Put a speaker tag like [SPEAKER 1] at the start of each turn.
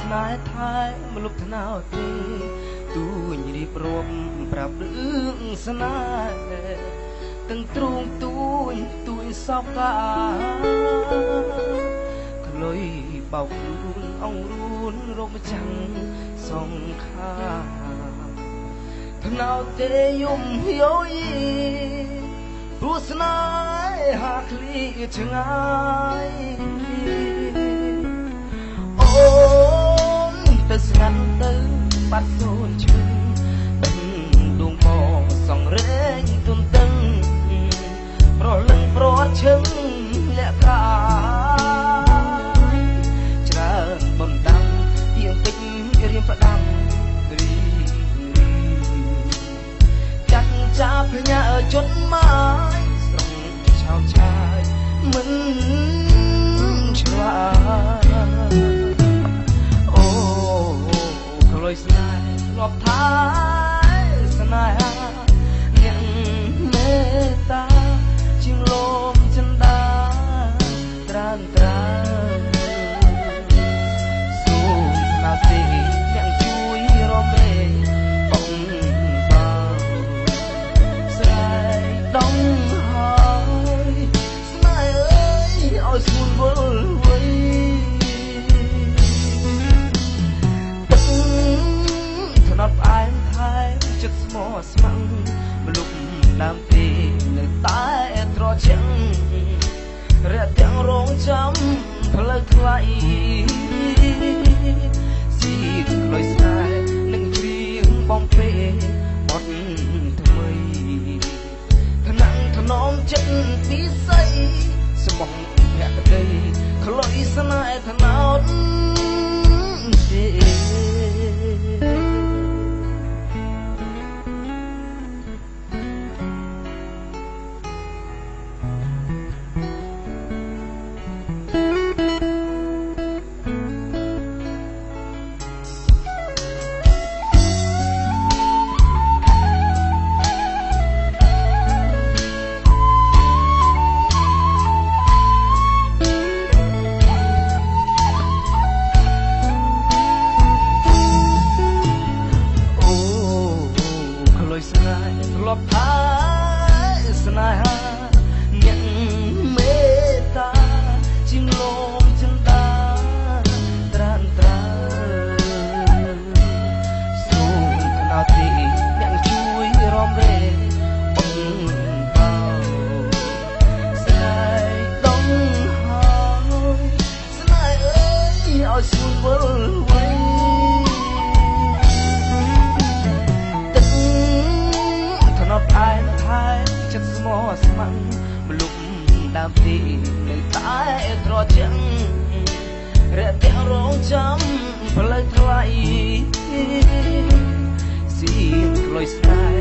[SPEAKER 1] ស្នេហ៍ថែមលុបថ្នោតទេទូញរៀបរាប់ប្រាប់រឿងស្នេហ៍ទាំងទ្រូងទួយសោកកាក្លុយបោកខ្លួនអងរួនរកចាំងសងខាថ្នោតទេយំយោយព្រោះស្នេហាឃ្លីឆ្ងាយអូនទៅស្ងាត់ទៅបាត់សូនឈឹងដួងមកសងរែងទុនតឹងប្រលឹងប្រត់ឈឹងលាក់កាច្រើនបំដាំទៀងតិចរៀមផ្ដាំរីចាក់ចាប់ផ្ញើជន់ម៉ាយស្រងឆោឆាយមិនឆ្លាតអូក្លុយស្នេហ៍រាប់ថាស្នេហាអ្នកមេត្តាជាងលមចិន្តាត្រានត្រាសូមណាទេអ្នកជួយរំលែកបងបាស្រ័យដងហើយស្នេហ៍អើយឲ្យស្ងួនវល់វៃថ្នត់ផ្អែមថែមចិត្តស្មោះស្ម័គ្រមលុបដើមទេនៅតែត្រជាក់រះទាំងរងចាំផ្លូវថ្លៃស៊ីក្លុយស្នេហ៍នឹងជ្រៀងបំពេបត់ថ្មីថ្នាំងថ្នមចិត្តពិសីស្មោះភក្តីក្លុយស្នេហ៍ថ្នោតទេធ្លាប់ថាស្នេហាអ្នកមេត្តាជាងលមចិន្តាត្រានត្រាសូមថ្នោតទេអ្នកជួយរំលែកបងបោស្នេហ៍ដងហើយស្នេហ៍អើយឲ្យស្ងួនវល់វៃផ្អែមថែមចិត្តស្មោះស្ម័គ្រមលុបដើមទីនៅតែត្រជាក់រះទាំងរងចាំផ្លូវថ្លៃស៊ីក្លុយស្នេហ៍